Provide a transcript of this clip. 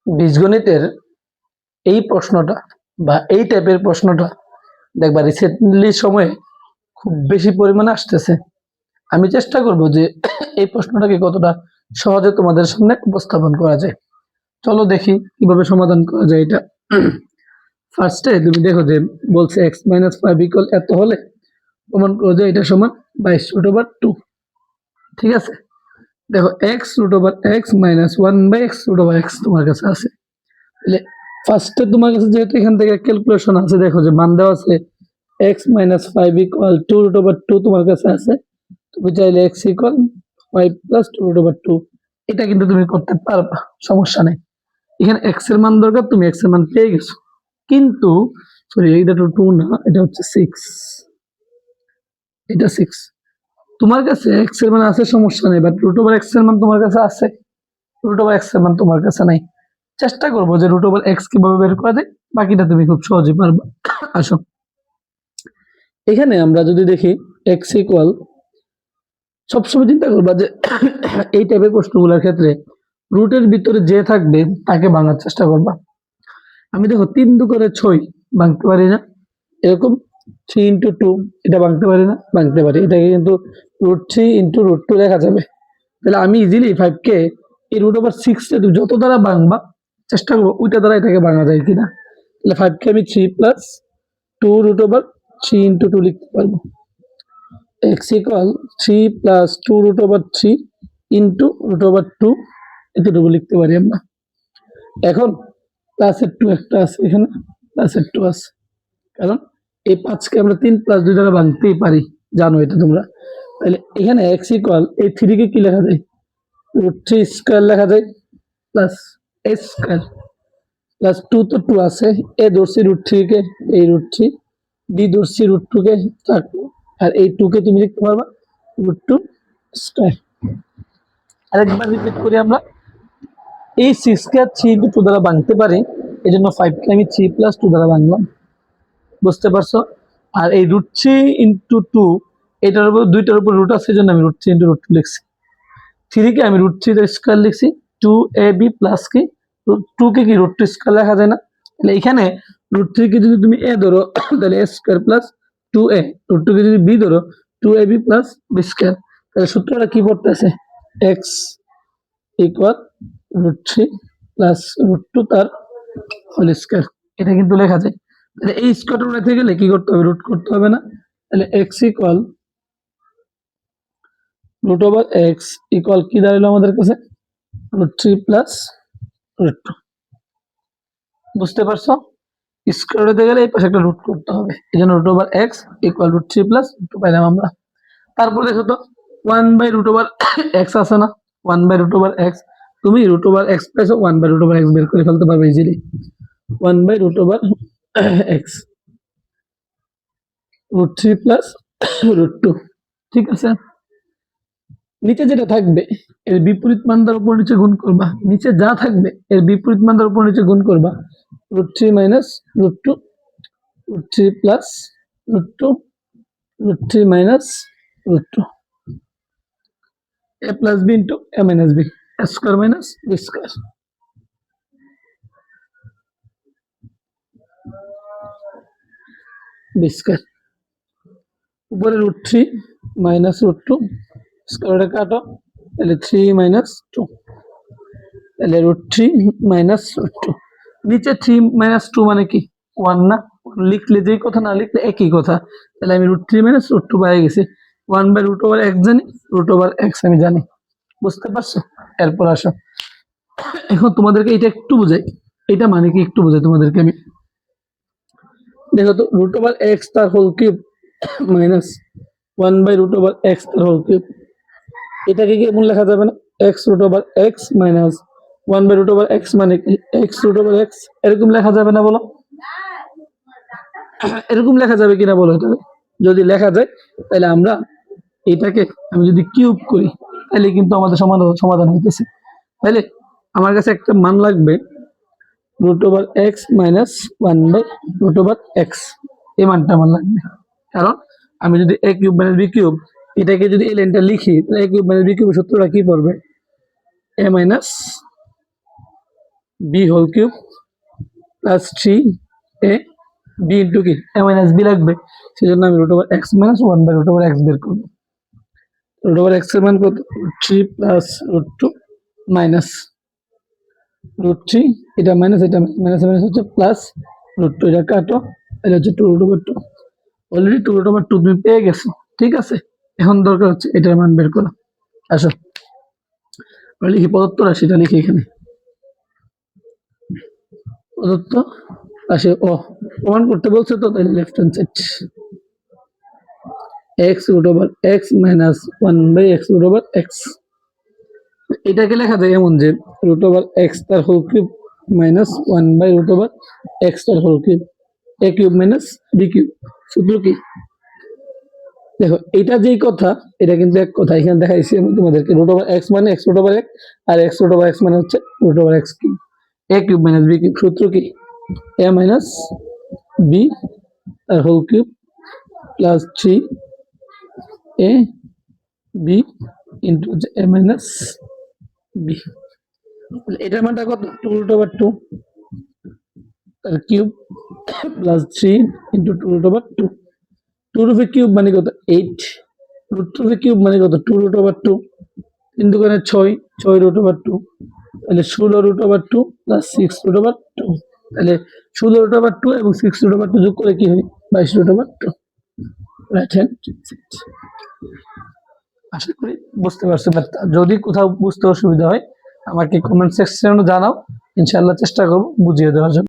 বীজগণিতের এই প্রশ্নটা বা এই টাইপের প্রশ্নটা দেখবা রিসেন্টলি সময়ে খুব বেশি পরিমাণে আসতেছে। আমি চেষ্টা করব যে এই প্রশ্নটাকে কতটা সহজে তোমাদের সামনে উপস্থাপন করা যায়। চলো দেখি কিভাবে সমাধান করা যায় এটা। ফার্স্টে তুমি দেখো যে বলছে x-5 এত হলে প্রমাণ করো যে এটা সমান 22√2। ঠিক আছে, দেখো x√x - 1/x√x তোমার কাছে আছে। তাহলে ফার্স্টে তোমার কাছে যেহেতু এখান থেকে ক্যালকুলেশন আছে, দেখো যে মান দেওয়া আছে x-5 = 2√2 তোমার কাছে আছে। তুমি চাইলে x = 5 + 2√2 এটা কিন্তু তুমি করতে পারবা, সমস্যা নেই। এখানে x এর মান দরকার, তুমি x এর মান পেয়ে গেছো। কিন্তু সরি, এটা তো 2 না, এটা হচ্ছে 6। এটা 6 তোমার কাছে x এর মান আছে, সমস্যা নেই, বাট √x এর মান তোমার কাছে আছে, √x এর মান তোমার কাছে নাই। চেষ্টা করবো যে √x কিভাবে বের করা যায়, বাকিটা তুমি খুব সহজেই পারবা। আসো, এখানে আমরা যদি দেখি x = সবসময় চিন্তা করবা যে এই টাইপের প্রশ্নগুলোর ক্ষেত্রে রুটের ভিতরে যে থাকবে তাকে ভাঙার চেষ্টা করবা। আমি দেখো 3 × 2 = 6 ভাঙতে পারি না, এরকম 3 × 2 এটা ভাঙতে পারি না, ভাঙতে পারি। এটাকে কিন্তু √3 × √2 লেখা যাবে। তাহলে আমি ইজিলি 5 কে এই √6 কে যত দ্বারা ভাঙবা চেষ্টা করবো ওইটা দ্বারা এটাকে ভাঙা যায় কিনা। তাহলে 5 কে আমি 3 + 2√3 × 2 লিখতে পারবো। x = 3 + 2√3 × √2 এতটুকু লিখতে পারি আমরা। এখন প্লাসের 2 একটা আছে, এখানে প্লাসের 2 আছে, কারণ এই 5 কে আমরা 3 + 2 দ্বারা ভাঙতেই পারি, জানো এটা তোমরা। তাহলে এখানে x = এই 3 কে কি লেখা যায়, √3² লেখা যায়, প্লাস a² প্লাস 2 তো 2 আছে, এ ধরছি √3 কে, এই √3, বি ধরছি √2 কে, থাকলো। আর এই 2 কে তুমি লিখতে পারবা √2²। আরেকবার রিপিট করি, আমরা এই 6 কে 3 × 2 দ্বারা ভাঙতে পারি, এই জন্য 5 কে আমি 3 + 2 দ্বারা ভাঙলাম। বুঝতে পারছো? আর এই √3 × 2 এটার উপর দুইটার উপর রুট আছে, জন্য আমি √3 × √2 লিখছি। 3 কে আমি √3² লিখছি, 2ab প্লাস কি 2 কে কি √2² লেখা যায় না। তাহলে এখানে √3 কে যদি তুমি a ধরো তাহলে a² প্লাস 2a, √2 কে যদি b ধরো 2ab প্লাস b²। তাহলে সূত্রটা কি পড়তেছে, x = √3 প্লাস √2 তার হোল স্কয়ার, এটা কিন্তু লেখা যায়। তাহলে এই স্কয়ারটা উঠাতে গেলে কি করতে হবে, রুট করতে হবে না। তাহলে x = √x = কি দাঁড়ালো আমাদের কাছে, √3 প্লাস √2। বুঝতে পারছো? স্কয়ার উঠাতে গেলে এই পাশে একটা রুট করতে হবে, এই জন্য √x = √3 প্লাস √2 পাইলাম আমরা। তারপর দেখো তো 1/√x আছে না, 1/√x, তুমি √x পাইছো, 1/√x বের করে ফেলতে পারবে ইজিলি। 1/√x √3 প্লাস √2, ঠিক আছে। নিচে যেটা থাকবে এর বিপরীত মান দ্বারা উপর নিচে গুণ করবা, নিচে যা থাকবে এর বিপরীত মান দ্বারা উপর নিচে গুণ করবা। √3 - √2, √3 plus √2, √3 - √2, a plus b into a minus b, a² minus b²। b² উপরে √3 - √2 স্কয়ারটা কাটো, তাহলে 3 - 2, তাহলে √3 - √2। নিচে 3 - 2 মানে কি 1 না, লিখলে যেই কথা না লিখলে একই কথা। তাহলে আমি √3 - √2 পেয়ে গেছি। 1/√x জানি, √x আমি জানি। বুঝতে পারছো? এরপর আসো, এখন তোমাদেরকে এটা একটু বুঝাই, এটা মানে কি একটু বুঝাই তোমাদেরকে আমি। দেখো তো √x তার হোল কিউব মাইনাস 1/√x তার হোল কিউব, এটাকে কি এমন লেখা যাবে না, x√x মাইনাস 1/√x মানে কি x√x, এরকম লেখা যাবে না বলো? এরকম লেখা যাবে কিনা বলো? এটা যদি লেখা যায় তাহলে আমরা এটাকে আমি যদি কিউব করি তাহলে কিন্তু আমাদের সমাধান হইতেছে। তাহলে আমার কাছে একটা মান লাগবে √x মাইনাস 1/√x, এই মানটা আমার লাগবে। কারণ আমি যদি a cube minus b cube এটাকে যদি এই লাইনটা লিখি তাহলে a cube minus b cube সূত্রটা কি পড়বে, a minus b whole cube plus 3 a b into কি এ মাইনাস বি লাগবে, সেই জন্য আমি root over x minus 1/√(x) বের করবো। রুট ওভার এক্স এর মান কত? 3 প্লাস √2 মাইনাস √3, এটা মাইনাস এটা মাইনাস মাইনাস হচ্ছে প্লাস √2, এটা কাটো, এটা হচ্ছে 2√2। অলরেডি 2√2 তুমি পেয়ে গেছো, ঠিক আছে। এখন দরকার হচ্ছে এটার মান বের করা। আসো লিখি প্রদত্ত রাশিটা লিখি এখানে, প্রদত্ত রাশি প্রমাণ করতে বলছে তো, তাহলে left hand side x√(x minus 1/(x)√(x)। এটাকে লেখা যায় এমন যে √(x) তার হোল কিউব মাইনাস 1/√(x) তার whole cube, a cube minus b cube. সূত্র কি? দেখো এটা যেই কথা, এটা কিন্তু এক কথা এখানে দেখাইছি আমি তোমাদেরকে। √(x) মানে x√(x), আর x√(x) মানে হচ্ছে √(x cube, a cube minus b cube. সূত্র কি? a মাইনাস b তার whole cube plus 3a b into a minus b। এটার মানটা কত? 2√2 তার কিউব প্লাস 3 ইন্টু 2√2। 2 কিউব মানে কত? 8। √2 কিউব মানে কত? 2√2। 3 দুগুণে 6, 6√2, তাহলে 16√2 প্লাস 6√2। তাহলে 16√2 এবং 6√2 যোগ করে কি হয়? 22√2। Right hand side. আশা করি বুঝতে পারছো। যদি কোথাও বুঝতে অসুবিধা হয় আমাকে কমেন্ট সেকশনে জানাও, ইনশাআল্লাহ চেষ্টা করবো বুঝিয়ে দেওয়ার জন্য।